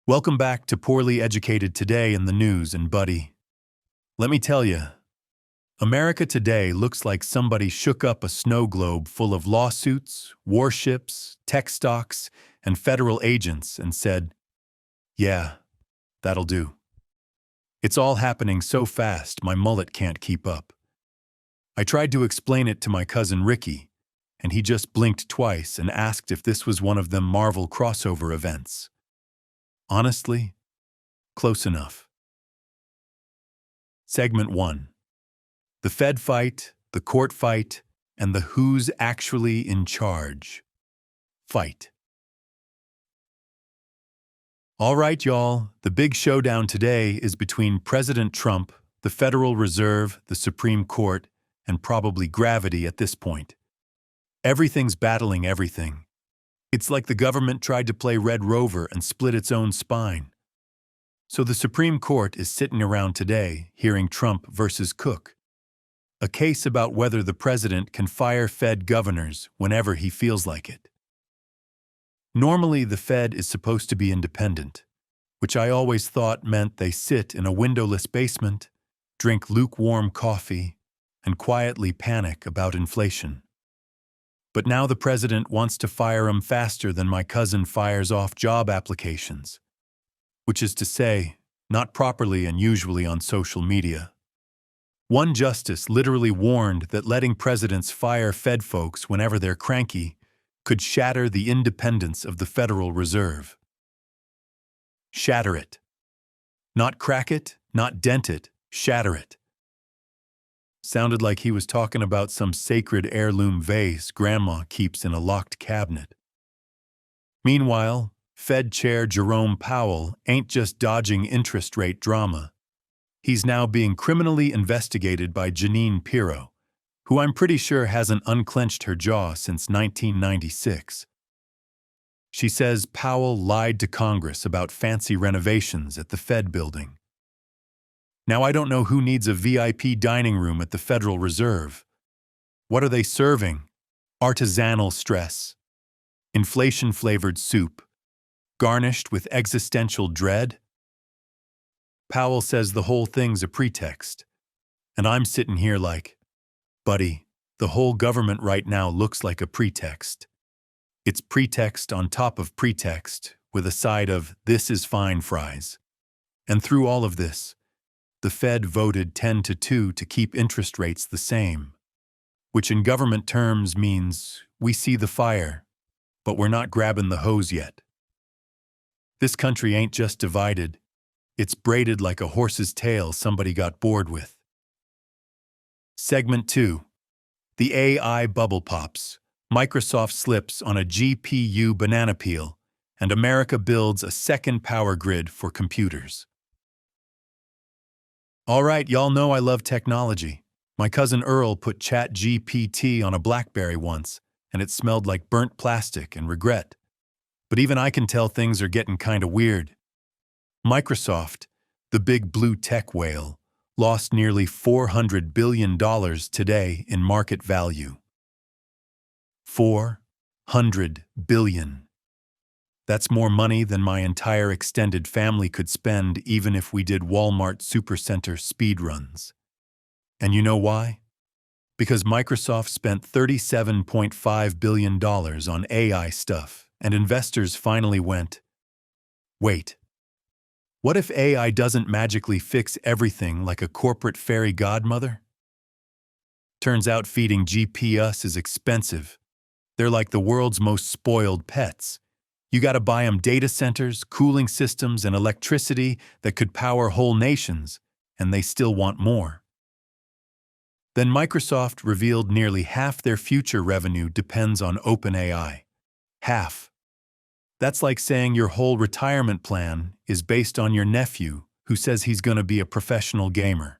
Welcome back to Poorly Educated Today in the News, and buddy, let me tell you, America today looks like somebody shook up a snow globe full of lawsuits, warships, tech stocks, and federal agents and said, yeah, that'll do. It's all happening so fast my mullet can't keep up. I tried to explain it to my cousin Ricky, and he just blinked twice and asked if this was one of them Marvel crossover events. Honestly, close enough. Segment 1. The Fed fight, the court fight, and the who's actually in charge fight. All right, y'all, the big showdown today is between President Trump, the Federal Reserve, the Supreme Court, and probably gravity at this point. Everything's battling everything. It's like the government tried to play Red Rover and split its own spine. So the Supreme Court is sitting around today hearing Trump versus Cook, a case about whether the president can fire Fed governors whenever he feels like it. Normally, the Fed is supposed to be independent, which I always thought meant they sit in a windowless basement, drink lukewarm coffee, and quietly panic about inflation. But now the president wants to fire him faster than my cousin fires off job applications, which is to say, not properly and usually on social media. One justice literally warned that letting presidents fire Fed folks whenever they're cranky could shatter the independence of the Federal Reserve. Shatter it. Not crack it, not dent it, shatter it. Sounded like he was talking about some sacred heirloom vase Grandma keeps in a locked cabinet. Meanwhile, Fed Chair Jerome Powell ain't just dodging interest rate drama. He's now being criminally investigated by Jeanine Pirro, who I'm pretty sure hasn't unclenched her jaw since 1996. She says Powell lied to Congress about fancy renovations at the Fed building. Now I don't know who needs a VIP dining room at the Federal Reserve. What are they serving? Artisanal stress. Inflation-flavored soup. Garnished with existential dread? Powell says the whole thing's a pretext. And I'm sitting here like, buddy, the whole government right now looks like a pretext. It's pretext on top of pretext with a side of this is fine fries. And through all of this, the Fed voted 10-2 to keep interest rates the same, which in government terms means we see the fire, but we're not grabbing the hose yet. This country ain't just divided, it's braided like a horse's tail somebody got bored with. Segment 2. The AI bubble pops. Microsoft slips on a GPU banana peel, and America builds a second power grid for computers. All right, y'all know I love technology. My cousin Earl put ChatGPT on a BlackBerry once, and it smelled like burnt plastic and regret. But even I can tell things are getting kinda weird. Microsoft, the big blue tech whale, lost nearly $400 billion today in market value. $400 billion. That's more money than my entire extended family could spend even if we did Walmart Supercenter speedruns. And you know why? Because Microsoft spent $37.5 billion on AI stuff, and investors finally went, wait, what if AI doesn't magically fix everything like a corporate fairy godmother? Turns out feeding GPUs is expensive. They're like the world's most spoiled pets. You gotta buy them data centers, cooling systems, and electricity that could power whole nations, and they still want more. Then Microsoft revealed nearly half their future revenue depends on OpenAI. Half. That's like saying your whole retirement plan is based on your nephew who says he's gonna be a professional gamer.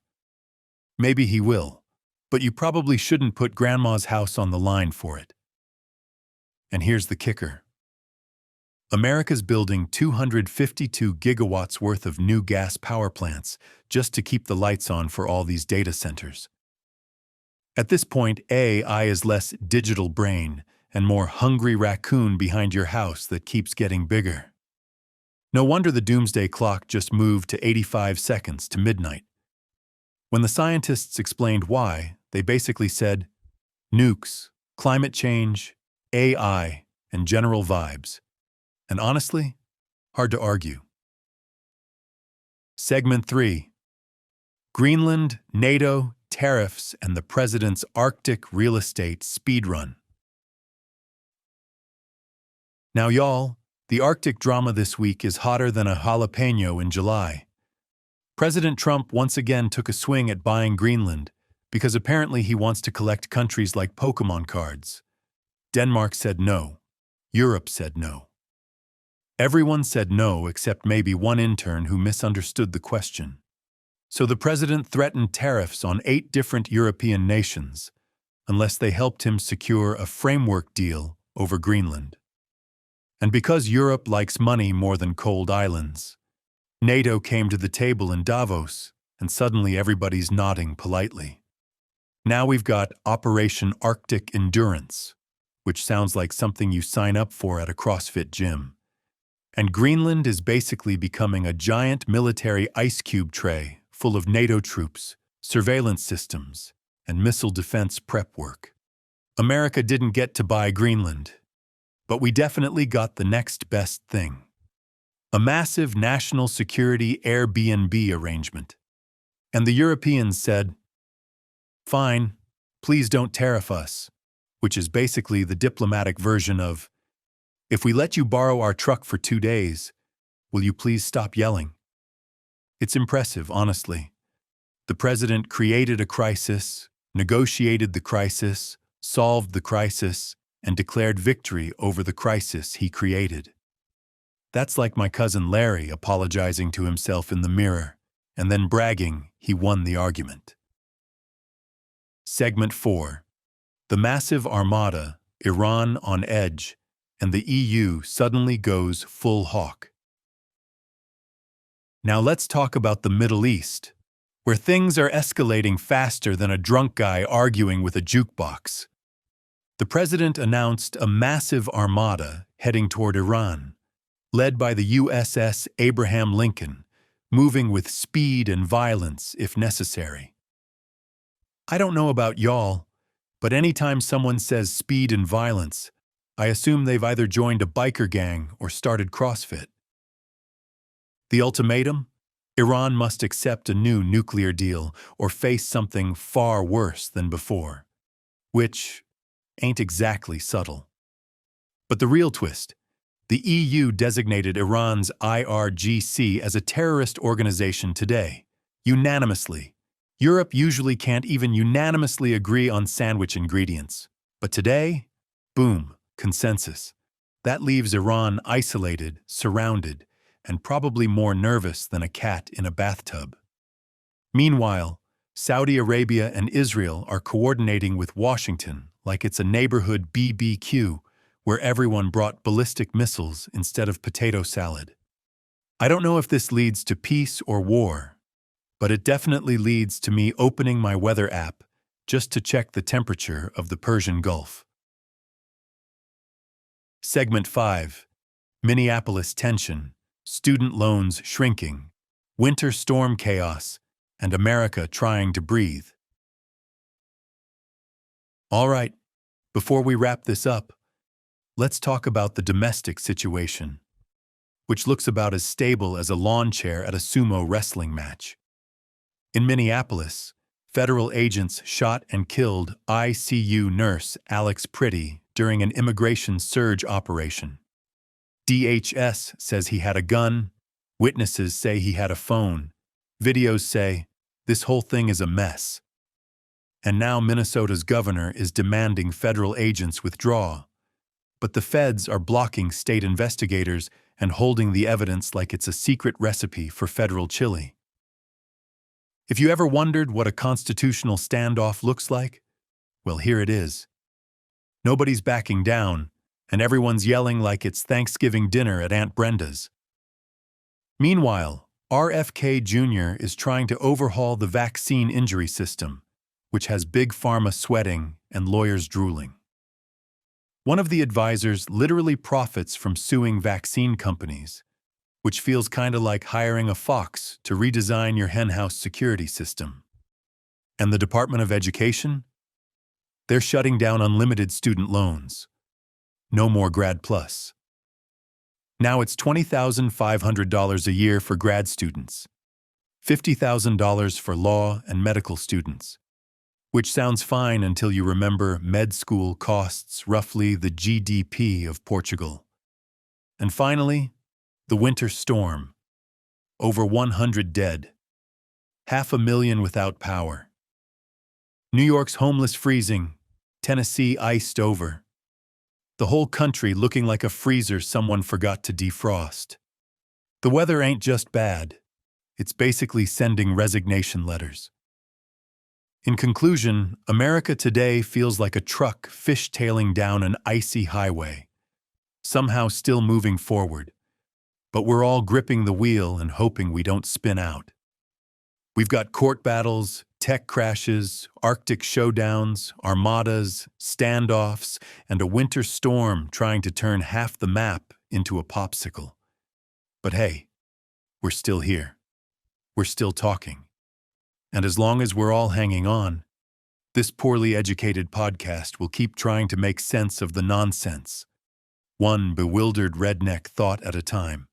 Maybe he will, but you probably shouldn't put grandma's house on the line for it. And here's the kicker. America's building 252 gigawatts worth of new gas power plants just to keep the lights on for all these data centers. At this point, AI is less digital brain and more hungry raccoon behind your house that keeps getting bigger. No wonder the doomsday clock just moved to 85 seconds to midnight. When the scientists explained why, they basically said, nukes, climate change, AI, and general vibes. And honestly, hard to argue. Segment 3. Greenland, NATO, tariffs, and the president's Arctic real estate speedrun. Now y'all, the Arctic drama this week is hotter than a jalapeno in July. President Trump once again took a swing at buying Greenland because apparently he wants to collect countries like Pokemon cards. Denmark said no. Europe said no. Everyone said no except maybe one intern who misunderstood the question. So the president threatened tariffs on 8 different European nations unless they helped him secure a framework deal over Greenland. And because Europe likes money more than cold islands, NATO came to the table in Davos, and suddenly everybody's nodding politely. Now we've got Operation Arctic Endurance, which sounds like something you sign up for at a CrossFit gym. And Greenland is basically becoming a giant military ice cube tray full of NATO troops, surveillance systems, and missile defense prep work. America didn't get to buy Greenland, but we definitely got the next best thing. A massive national security Airbnb arrangement. And the Europeans said, fine, please don't tariff us, which is basically the diplomatic version of, if we let you borrow our truck for 2 days, will you please stop yelling? It's impressive, honestly. The president created a crisis, negotiated the crisis, solved the crisis, and declared victory over the crisis he created. That's like my cousin Larry apologizing to himself in the mirror and then bragging he won the argument. Segment 4. The massive Armada, Iran on edge, and the EU suddenly goes full hawk. Now let's talk about the Middle East, where things are escalating faster than a drunk guy arguing with a jukebox. The president announced a massive armada heading toward Iran, led by the USS Abraham Lincoln, moving with speed and violence if necessary. I don't know about y'all, but anytime someone says speed and violence, I assume they've either joined a biker gang or started CrossFit. The ultimatum? Iran must accept a new nuclear deal or face something far worse than before, which ain't exactly subtle. But the real twist, the EU designated Iran's IRGC as a terrorist organization today, unanimously. Europe usually can't even unanimously agree on sandwich ingredients. But today, boom, consensus. That leaves Iran isolated, surrounded, and probably more nervous than a cat in a bathtub. Meanwhile, Saudi Arabia and Israel are coordinating with Washington like it's a neighborhood BBQ where everyone brought ballistic missiles instead of potato salad. I don't know if this leads to peace or war, but it definitely leads to me opening my weather app just to check the temperature of the Persian Gulf. Segment 5. Minneapolis tension, student loans shrinking, winter storm chaos, and America trying to breathe. All right, before we wrap this up, let's talk about the domestic situation, which looks about as stable as a lawn chair at a sumo wrestling match. In Minneapolis, federal agents shot and killed ICU nurse Alex Pretty during an immigration surge operation. DHS says he had a gun, witnesses say he had a phone, videos say, this whole thing is a mess. And now Minnesota's governor is demanding federal agents withdraw. But the feds are blocking state investigators and holding the evidence like it's a secret recipe for federal chili. If you ever wondered what a constitutional standoff looks like, well, here it is. Nobody's backing down, and everyone's yelling like it's Thanksgiving dinner at Aunt Brenda's. Meanwhile, RFK Jr. is trying to overhaul the vaccine injury system, which has big pharma sweating and lawyers drooling. One of the advisors literally profits from suing vaccine companies, which feels kinda like hiring a fox to redesign your henhouse security system. And the Department of Education? They're shutting down unlimited student loans. No more Grad Plus. Now it's $20,500 a year for grad students, $50,000 for law and medical students, which sounds fine until you remember med school costs roughly the GDP of Portugal. And finally, the winter storm. Over 100 dead. 500,000 without power. New York's homeless freezing. Tennessee iced over. The whole country looking like a freezer someone forgot to defrost. The weather ain't just bad. It's basically sending resignation letters. In conclusion, America today feels like a truck fishtailing down an icy highway, somehow still moving forward, but we're all gripping the wheel and hoping we don't spin out. We've got court battles, tech crashes, Arctic showdowns, Armadas, standoffs, and a winter storm trying to turn half the map into a popsicle. But hey, we're still here. We're still talking. And as long as we're all hanging on, this poorly educated podcast will keep trying to make sense of the nonsense, one bewildered redneck thought at a time.